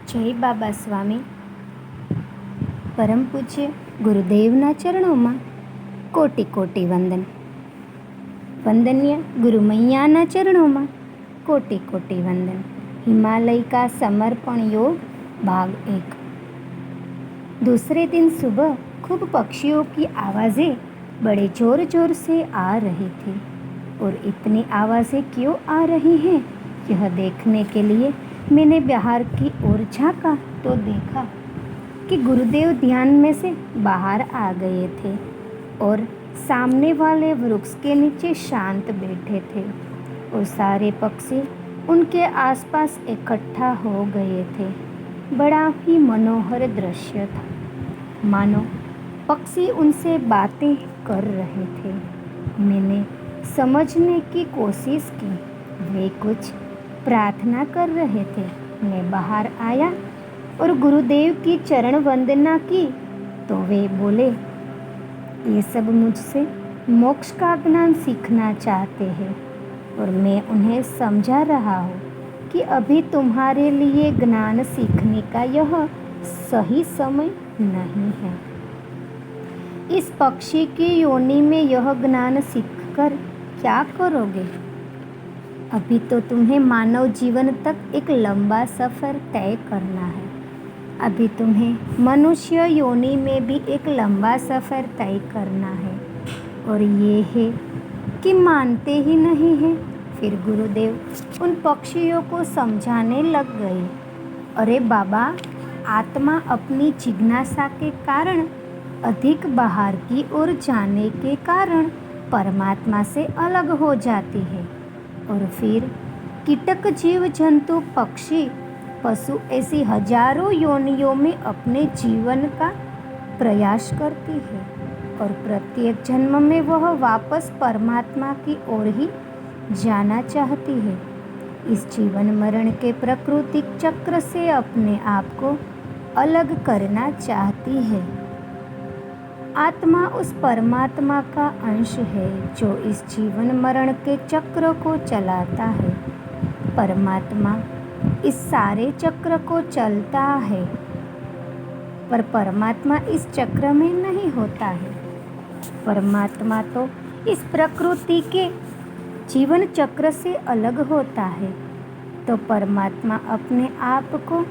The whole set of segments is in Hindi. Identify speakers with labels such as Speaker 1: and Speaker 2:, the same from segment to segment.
Speaker 1: જય બાબા સ્વામી. પરમ પૂજ્ય ગુરુદેવના ચરણોમાં કોટી કોટી વંદન. વંદન્ય ગુરુમૈયાના ચરણોમાં कोटि कोटि वंदन. हिमालय का समर्पण योग भाग 1. दूसरे दिन सुबह खूब पक्षियों की आवाज़ें बड़े ज़ोर ज़ोर से आ रही थी और इतनी आवाज़ें क्यों आ रही हैं यह देखने के लिए मैंने बाहर की ओर झांका तो देखा कि गुरुदेव ध्यान में से बाहर आ गए थे और सामने वाले वृक्ष के नीचे शांत बैठे थे और सारे पक्षी उनके आसपास इकट्ठा हो गए थे. बड़ा ही मनोहर दृश्य था, मानो पक्षी उनसे बातें कर रहे थे. मैंने समझने की कोशिश की, वे कुछ प्रार्थना कर रहे थे. मैं बाहर आया और गुरुदेव की चरण वंदना की तो वे बोले, ये सब मुझसे मोक्ष का ज्ञान सीखना चाहते हैं और मैं उन्हें समझा रहा हूँ कि अभी तुम्हारे लिए ज्ञान सीखने का यह सही समय नहीं है. इस पक्षी की योनि में यह ज्ञान सीखकर क्या करोगे? अभी तो तुम्हें मानव जीवन तक एक लंबा सफ़र तय करना है. अभी तुम्हें मनुष्य योनि में भी एक लंबा सफ़र तय करना है और ये है कि मानते ही नहीं हैं. फिर गुरुदेव उन पक्षियों को समझाने लग गए, अरे बाबा, आत्मा अपनी जिज्ञासा के कारण अधिक बाहर की ओर जाने के कारण परमात्मा से अलग हो जाती है और फिर कीटक, जीव जंतु, पक्षी, पशु ऐसी हजारों योनियों में अपने जीवन का प्रयास करती है और प्रत्येक जन्म में वह वापस परमात्मा की ओर ही जाना चाहती है. इस जीवन मरण के प्राकृतिक चक्र से अपने आप को अलग करना चाहती है. आत्मा उस परमात्मा का अंश है जो इस जीवन मरण के चक्र को चलाता है. परमात्मा इस सारे चक्र को चलता है पर परमात्मा इस चक्र में नहीं होता है. परमात्मा तो इस प्रकृति के जीवन चक्र से अलग होता है, तो परमात्मा अपने आप को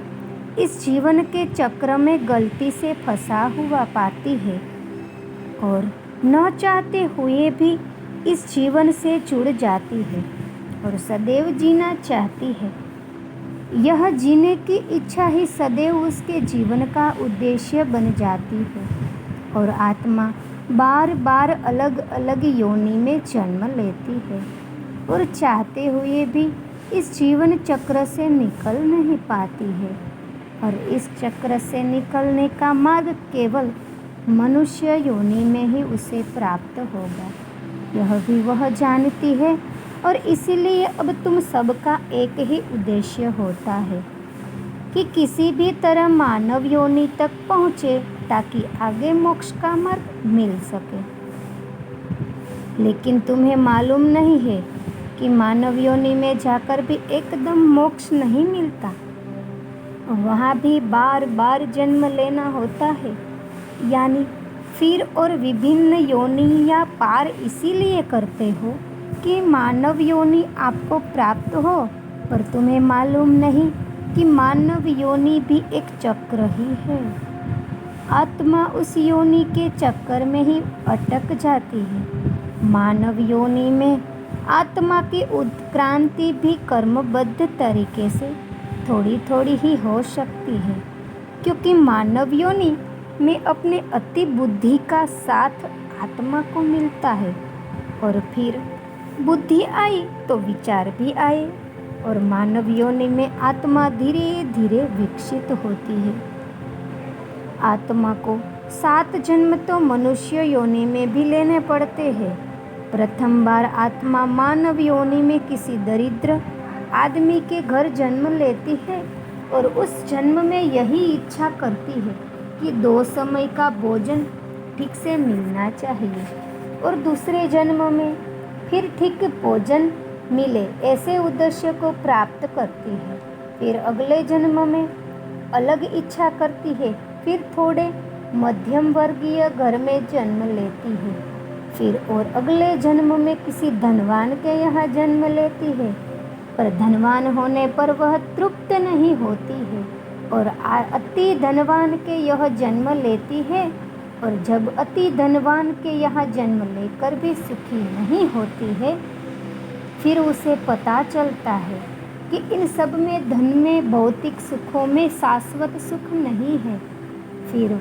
Speaker 1: इस जीवन के चक्र में गलती से फंसा हुआ पाती है और न चाहते हुए भी इस जीवन से जुड़ जाती है और सदैव जीना चाहती है. यह जीने की इच्छा ही सदैव उसके जीवन का उद्देश्य बन जाती है और आत्मा बार बार अलग अलग योनि में जन्म लेती है और चाहते हुए भी इस जीवन चक्र से निकल नहीं पाती है. और इस चक्र से निकलने का मार्ग केवल मनुष्य योनि में ही उसे प्राप्त होगा. यह भी वह जानती है और इसीलिए अब तुम सबका एक ही उद्देश्य होता है कि किसी भी तरह मानव योनि तक पहुँचे ताकि आगे मोक्ष का मार्ग मिल सके. लेकिन तुम्हें मालूम नहीं है कि मानव योनि में जाकर भी एकदम मोक्ष नहीं मिलता. वहाँ भी बार बार जन्म लेना होता है, यानी फिर और विभिन्न योनि या पार इसीलिए करते हो कि मानव योनि आपको प्राप्त हो, पर तुम्हें मालूम नहीं कि मानव योनि भी एक चक्र ही है. आत्मा उस योनि के चक्कर में ही अटक जाती है. मानव योनि में आत्मा की उत्क्रांति भी कर्मबद्ध तरीके से थोड़ी थोड़ी ही हो सकती है, क्योंकि मानव योनि में अपने अति बुद्धि का साथ आत्मा को मिलता है और फिर बुद्धि आई तो विचार भी आए और मानव योनि में आत्मा धीरे धीरे विकसित होती है. आत्मा को 7 जन्म तो मनुष्य योनि में भी लेने पड़ते हैं. प्रथम बार आत्मा मानव योनि में किसी दरिद्र आदमी के घर जन्म लेती है और उस जन्म में यही इच्छा करती है कि 2 समय का भोजन ठीक से मिलना चाहिए और दूसरे जन्म में फिर ठीक भोजन मिले, ऐसे उद्देश्य को प्राप्त करती है. फिर अगले जन्म में अलग इच्छा करती है, फिर थोड़े मध्यम वर्गीय घर में जन्म लेती है, फिर और अगले जन्म में किसी धनवान के यहाँ जन्म लेती है, पर धनवान होने पर वह तृप्त नहीं होती है और अति धनवान के यह जन्म लेती है, और जब अति धनवान के यहाँ जन्म लेकर भी सुखी नहीं होती है, फिर उसे पता चलता है कि इन सब में, धन में, भौतिक सुखों में शाश्वत सुख नहीं है। फिर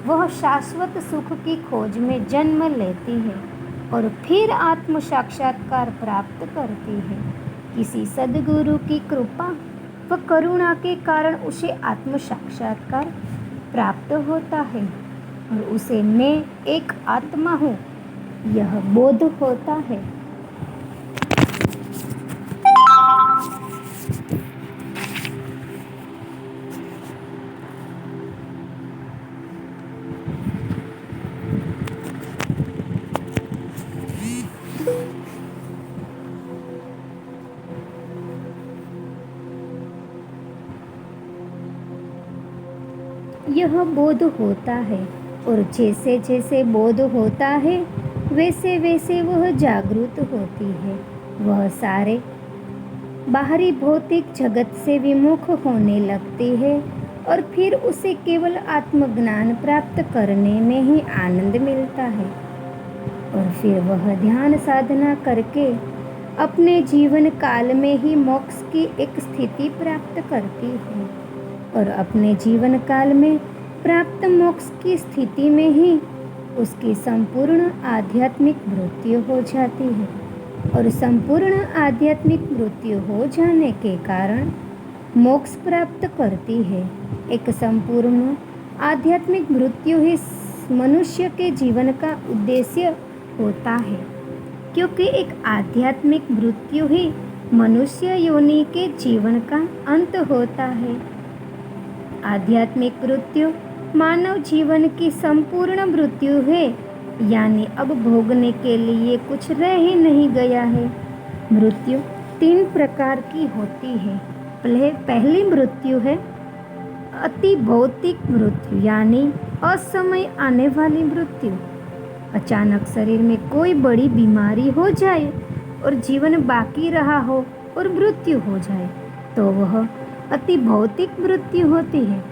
Speaker 1: वह शाश्वत सुख की खोज में जन्म लेती है और फिर आत्म साक्षात्कार प्राप्त करती है। किसी सद्गुरु की कृपा व करुणा के कारण उसे आत्म साक्षात्कार प्राप्त होता है और उसे मैं एक आत्मा हूँ यह बोध होता है। यह बोध होता है और जैसे जैसे बोध होता है वैसे वैसे वह जागृत होती है। वह सारे बाहरी भौतिक जगत से विमुख होने लगती है और फिर उसे केवल आत्मज्ञान प्राप्त करने में ही आनंद मिलता है और फिर वह ध्यान साधना करके अपने जीवन काल में ही मोक्ष की एक स्थिति प्राप्त करती है और अपने जीवन काल में प्राप्त मोक्ष की स्थिति में ही उसकी संपूर्ण आध्यात्मिक मृत्यु हो जाती है और संपूर्ण आध्यात्मिक मृत्यु हो जाने के कारण मोक्ष प्राप्त करती है। एक संपूर्ण आध्यात्मिक मृत्यु ही मनुष्य के जीवन का उद्देश्य होता है, क्योंकि एक आध्यात्मिक मृत्यु ही मनुष्य योनि के जीवन का अंत होता है। आध्यात्मिक मृत्यु मानव जीवन की संपूर्ण मृत्यु है, यानी अब भोगने के लिए कुछ रह ही नहीं गया है। मृत्यु 3 प्रकार की होती है। पहली मृत्यु है अति भौतिक मृत्यु, यानी असमय आने वाली मृत्यु। अचानक शरीर में कोई बड़ी बीमारी हो जाए और जीवन बाकी रहा हो और मृत्यु हो जाए तो वह अति भौतिक मृत्यु होती है।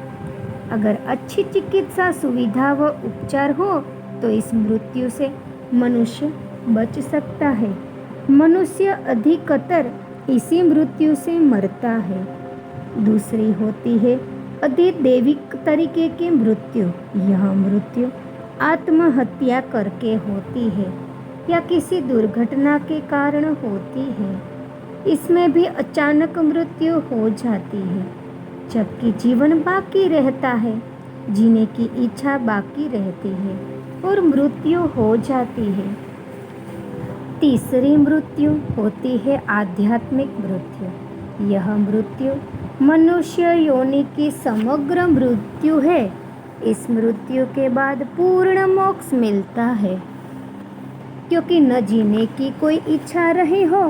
Speaker 1: अगर अच्छी चिकित्सा सुविधा व उपचार हो तो इस मृत्यु से मनुष्य बच सकता है। मनुष्य अधिकतर इसी मृत्यु से मरता है। दूसरी होती है अधिदैविक तरीके की मृत्यु। यह मृत्यु आत्महत्या करके होती है या किसी दुर्घटना के कारण होती है। इसमें भी अचानक मृत्यु हो जाती है, जबकि जीवन बाकी रहता है, जीने की इच्छा बाकी रहती है और मृत्यु हो जाती है। तीसरी मृत्यु होती है आध्यात्मिक मृत्यु। यह मृत्यु मनुष्य योनि की समग्र मृत्यु है। इस मृत्यु के बाद पूर्ण मोक्ष मिलता है, क्योंकि न जीने की कोई इच्छा रही हो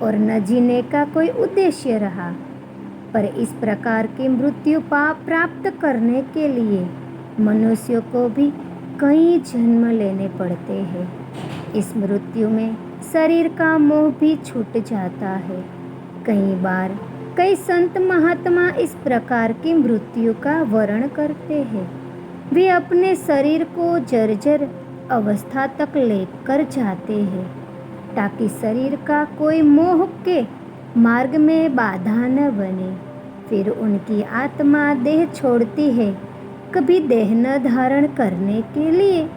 Speaker 1: और न जीने का कोई उद्देश्य रहा। पर इस प्रकार की मृत्यु प्राप्त करने के लिए मनुष्य को भी कई जन्म लेने पड़ते हैं। इस मृत्यु में शरीर का मोह भी छूट जाता है। कई बार कई संत महात्मा इस प्रकार की मृत्यु का वर्णन करते हैं। वे अपने शरीर को जर्जर अवस्था तक लेकर जाते हैं ताकि शरीर का कोई मोह के मार्ग में बाधा न बने। फिर उनकी आत्मा देह छोड़ती है, कभी देह न धारण करने के लिए।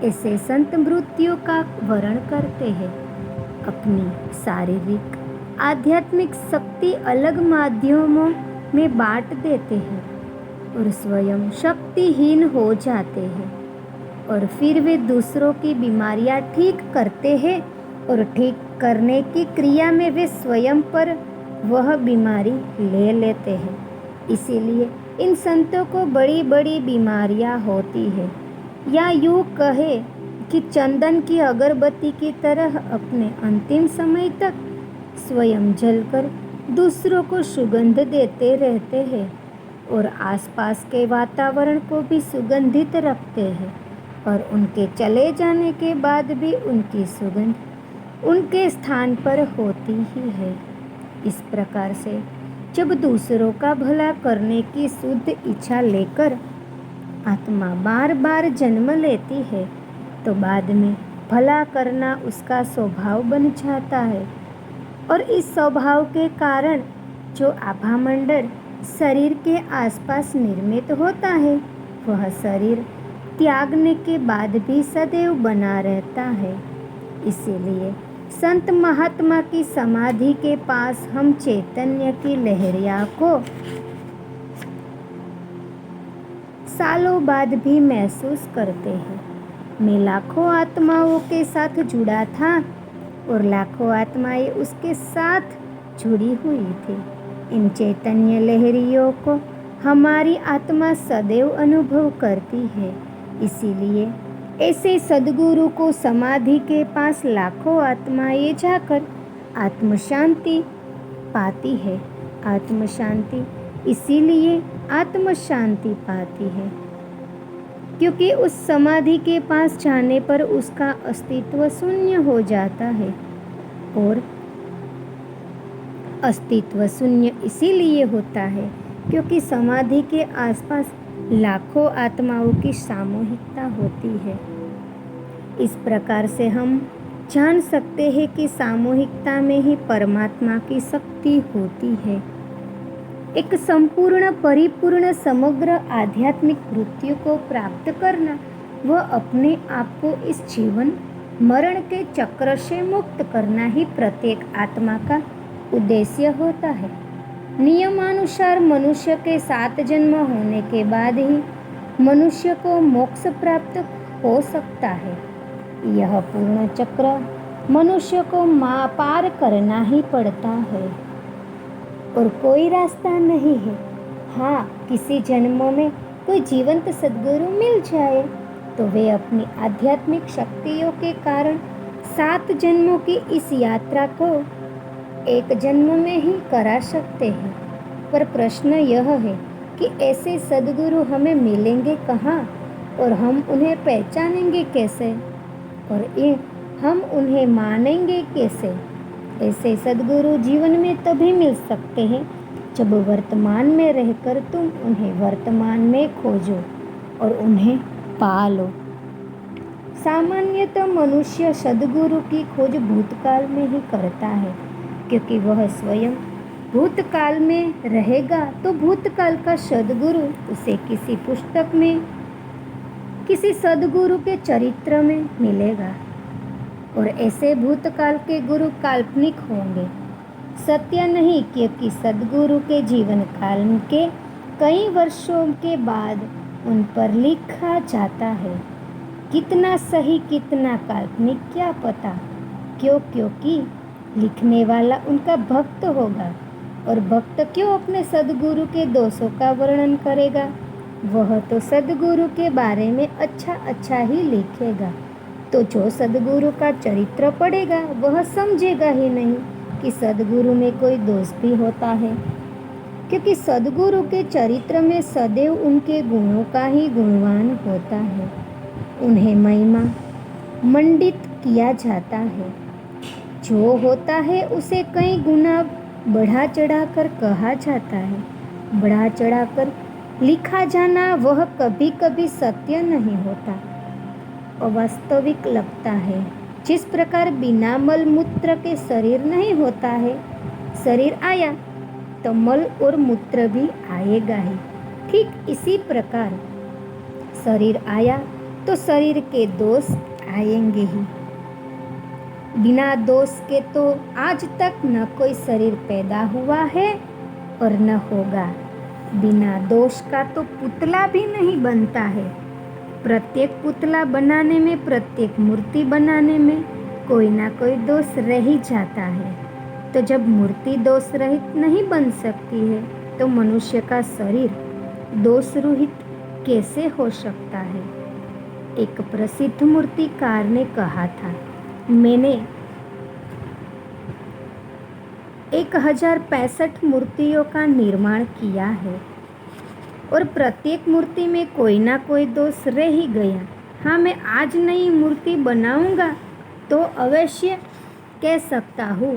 Speaker 1: ऐसे संत मृत्यु का वर्णन करते हैं। अपनी शारीरिक आध्यात्मिक शक्ति अलग माध्यमों में बांट देते हैं और स्वयं शक्तिहीन हो जाते हैं और फिर वे दूसरों की बीमारियां ठीक करते हैं और ठीक करने की क्रिया में वे स्वयं पर वह बीमारी ले लेते हैं। इसीलिए इन संतों को बड़ी बड़ी बीमारियां होती है, या यूँ कहे कि चंदन की अगरबत्ती की तरह अपने अंतिम समय तक स्वयं जलकर दूसरों को सुगंध देते रहते हैं। और आसपास के वातावरण को भी सुगंधित रखते हैं और उनके चले जाने के बाद भी उनकी सुगंध उनके स्थान पर होती ही है। इस प्रकार से जब दूसरों का भला करने की शुद्ध इच्छा लेकर आत्मा बार बार जन्म लेती है तो बाद में भला करना उसका स्वभाव बन जाता है और इस स्वभाव के कारण जो आभा मंडल शरीर के आसपास निर्मित होता है वह शरीर त्यागने के बाद भी सदैव बना रहता है। इसीलिए संत महात्मा की समाधि के पास हम चैतन्य की लहरिया को सालों बाद भी महसूस करते हैं। मैं लाखों आत्माओं के साथ जुड़ा था और लाखों आत्माएं उसके साथ जुड़ी हुई थी। इन चैतन्य लहरियों को हमारी आत्मा सदैव अनुभव करती है। इसीलिए ऐसे सद्गुरु को समाधि के पास लाखों आत्माएं जाकर आत्म शांति पाती है। आत्म शांति इसीलिए आत्म शांति पाती है क्योंकि उस समाधि के पास जाने पर उसका अस्तित्व शून्य हो जाता है और अस्तित्व शून्य इसीलिए होता है क्योंकि समाधि के आसपास लाखों आत्माओं की सामूहिकता होती है। इस प्रकार से हम जान सकते हैं कि सामूहिकता में ही परमात्मा की शक्ति होती है। एक संपूर्ण परिपूर्ण समग्र आध्यात्मिक मृत्यु को प्राप्त करना व अपने आप को इस जीवन मरण के चक्र से मुक्त करना ही प्रत्येक आत्मा का उद्देश्य होता है। नियमानुसार मनुष्य के 7 जन्म होने के बाद ही मनुष्य को मोक्ष प्राप्त हो सकता है। यह पूर्ण चक्र मनुष्य को पार करना ही पड़ता है और कोई रास्ता नहीं है। हाँ, किसी जन्मों में कोई जीवंत सद्गुरु मिल जाए तो वे अपनी आध्यात्मिक शक्तियों के कारण 7 जन्मों की इस यात्रा को एक जन्म में ही करा सकते हैं। पर प्रश्न यह है कि ऐसे सद्गुरु हमें मिलेंगे कहाँ और हम उन्हें पहचानेंगे कैसे और हम उन्हें मानेंगे कैसे। ऐसे सद्गुरु जीवन में तभी मिल सकते हैं जब वर्तमान में रहकर तुम उन्हें वर्तमान में खोजो और उन्हें पालो। सामान्यतः मनुष्य सद्गुरु की खोज भूतकाल में ही करता है क्योंकि वह स्वयं भूतकाल में रहेगा तो भूतकाल का सद्गुरु उसे किसी पुस्तक में किसी सद्गुरु के चरित्र में मिलेगा और ऐसे भूतकाल के गुरु काल्पनिक होंगे, सत्य नहीं, क्योंकि सद्गुरु के जीवन काल के कई वर्षों के बाद उन पर लिखा जाता है। कितना सही कितना काल्पनिक क्या पता, क्योंकि लिखने वाला उनका भक्त होगा और भक्त क्यों अपने सद्गुरु के दोषों का वर्णन करेगा। वह तो सद्गुरु के बारे में अच्छा ही लिखेगा। तो जो सद्गुरु का चरित्र पढ़ेगा वह समझेगा ही नहीं कि सद्गुरु में कोई दोष भी होता है, क्योंकि सद्गुरु के चरित्र में सदैव उनके गुणों का ही गुणवान होता है। उन्हें महिमा मंडित किया जाता है। जो होता है उसे कई गुना बढ़ा चढ़ाकर कहा जाता है। बढ़ा चढ़ाकर लिखा जाना वह कभी कभी सत्य नहीं होता, अवास्तविक लगता है। जिस प्रकार बिना मल मूत्र के शरीर नहीं होता है, शरीर आया तो मल और मूत्र भी आएगा ही। ठीक इसी प्रकार शरीर आया तो शरीर के दोष आएंगे ही। बिना दोष के तो आज तक न कोई शरीर पैदा हुआ है और न होगा। बिना दोष का तो पुतला भी नहीं बनता है। प्रत्येक पुतला बनाने में, प्रत्येक मूर्ति बनाने में कोई ना कोई दोष रह ही जाता है। तो जब मूर्ति दोष रहित नहीं बन सकती है तो मनुष्य का शरीर दोष रहित कैसे हो सकता है। एक प्रसिद्ध मूर्तिकार ने कहा था, मैंने 1065 मूर्तियों का निर्माण किया है। और प्रत्येक मूर्ति में कोई ना कोई दोष रह ही गया। हाँ, मैं आज नई मूर्ति बनाऊंगा तो अवश्य कह सकता हूँ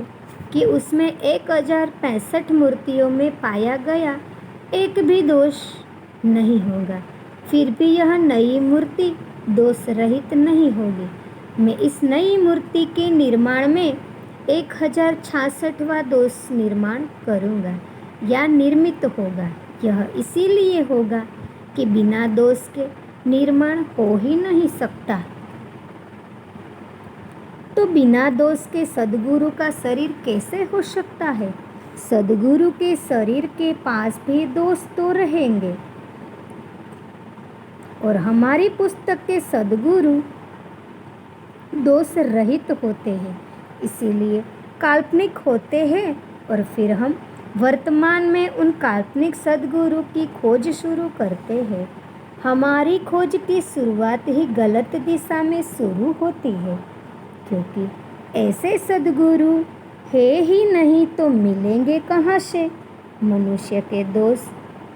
Speaker 1: कि उसमें 1065 मूर्तियों में पाया गया एक भी दोष नहीं होगा। फिर भी यह नई मूर्ति दोष रहित नहीं होगी। मैं इस नई मूर्ति के निर्माण में 1066वां दोष निर्माण करूँगा या निर्मित होगा। यह इसीलिए होगा कि बिना दोष के निर्माण हो ही नहीं सकता। तो बिना दोष के सद्गुरु का शरीर कैसे हो सकता है? सद्गुरु के शरीर के पास भी दोष तो रहेंगे। और हमारी पुस्तक के सद्गुरु दोष रहित होते हैं, इसीलिए काल्पनिक होते हैं। और फिर हम वर्तमान में उन काल्पनिक सद्गुरु की खोज शुरू करते हैं। हमारी खोज की शुरुआत ही गलत दिशा में शुरू होती है, क्योंकि ऐसे सद्गुरु है ही नहीं तो मिलेंगे कहाँ से? मनुष्य के दोष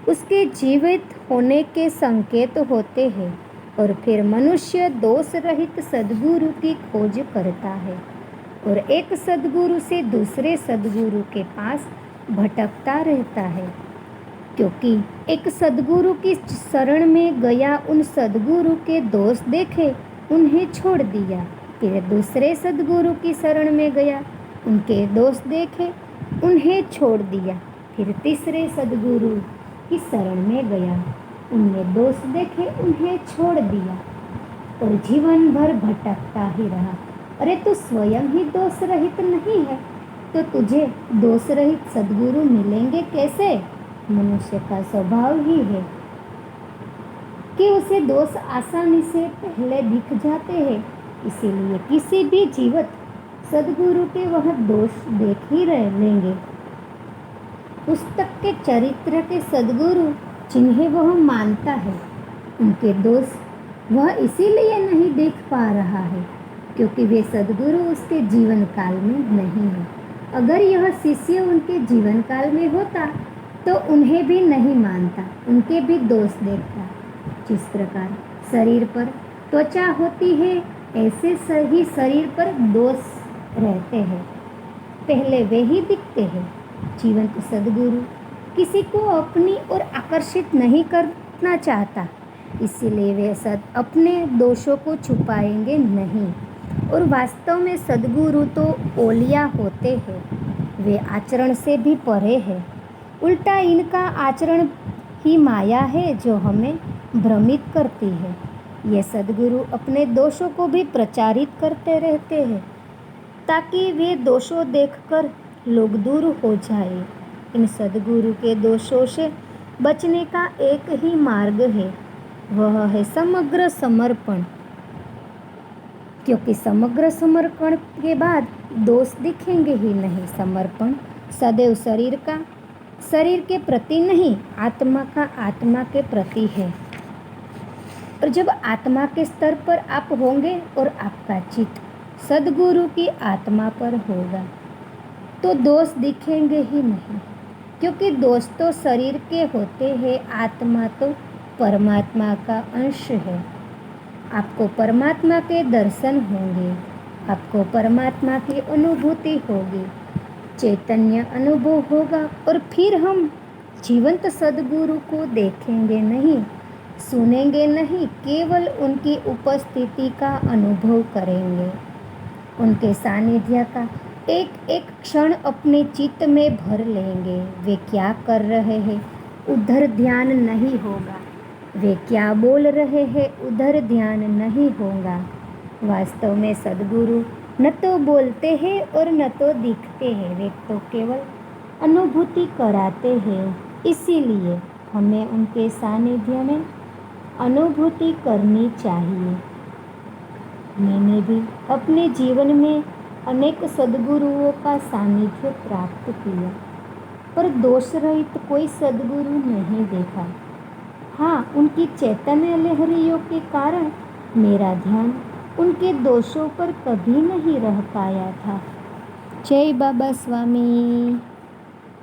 Speaker 1: उसके जीवित होने के संकेत होते हैं और फिर मनुष्य दोष रहित सद्गुरु की खोज करता है और एक सद्गुरु से दूसरे सद्गुरु के पास भटकता रहता है, क्योंकि एक सद्गुरु की शरण में गया, उन सद्गुरु के दोष देखे, उन्हें छोड़ दिया। फिर दूसरे सद्गुरु की शरण में गया, उनके दोष देखे, उन्हें छोड़ दिया। फिर तीसरे सद्गुरु की शरण में गया, उनमें दोष देखे, उन्हें छोड़ दिया और जीवन भर भटकता ही रहा। अरे तू स्वयं ही दोष रहित नहीं है तो तुझे दोष रहित सद्गुरु मिलेंगे कैसे? मनुष्य का स्वभाव ही है कि उसे दोष आसानी से पहले दिख जाते हैं, इसीलिए किसी भी जीवित सद्गुरु के वह दोष देख ही रह लेंगे। पुस्तक के चरित्र के सद्गुरु जिन्हें वह मानता है, उनके दोष वह इसीलिए नहीं देख पा रहा है क्योंकि वे सद्गुरु उसके जीवन काल में नहीं है। अगर यह शिष्य उनके जीवन काल में होता तो उन्हें भी नहीं मानता, उनके भी दोष देखता। जिस प्रकार शरीर पर त्वचा होती है, ऐसे सही शरीर पर दोष रहते हैं, पहले वे ही दिखते हैं। जीवंत सद्गुरु किसी को अपनी ओर आकर्षित नहीं करना चाहता, इसीलिए वे अपने दोषों को छुपाएंगे नहीं। और वास्तव में सद्गुरु तो ओलिया होते हैं, वे आचरण से भी परे है। उल्टा इनका आचरण ही माया है जो हमें भ्रमित करती है। ये सद्गुरु अपने दोषों को भी प्रचारित करते रहते हैं ताकि वे दोषों देखकर लोग दूर हो जाए। इन सद्गुरु के दोषों से बचने का एक ही मार्ग है, वह है समग्र समर्पण, क्योंकि समग्र समर्पण के बाद दोष दिखेंगे ही नहीं। समर्पण सदैव शरीर के प्रति नहीं, आत्मा का आत्मा के प्रति है। और जब आत्मा के स्तर पर आप होंगे और आपका चित्त सद्गुरु की आत्मा पर होगा तो दोष दिखेंगे ही नहीं, क्योंकि दोष तो शरीर के होते हैं, आत्मा तो परमात्मा का अंश है। आपको परमात्मा के दर्शन होंगे, आपको परमात्मा की अनुभूति होगी, चैतन्य अनुभव होगा और फिर हम जीवंत सद्गुरु को देखेंगे नहीं, सुनेंगे नहीं, केवल उनकी उपस्थिति का अनुभव करेंगे। उनके सानिध्य का एक एक क्षण अपने चित्त में भर लेंगे। वे क्या कर रहे हैं उधर ध्यान नहीं होगा, वे क्या बोल रहे हैं उधर ध्यान नहीं होगा। वास्तव में सद्गुरु न तो बोलते हैं और न तो दिखते हैं, वे तो केवल अनुभूति कराते हैं। इसीलिए हमें उनके सानिध्य में अनुभूति करनी चाहिए। मैंने भी अपने जीवन में अनेक सद्गुरुओं का सानिध्य प्राप्त किया, पर दोष रहित कोई सद्गुरु नहीं देखा। हाँ, उनकी चैतन्य लहरियों के कारण मेरा ध्यान उनके दोषों पर कभी नहीं रह पाया था। जय बाबा स्वामी।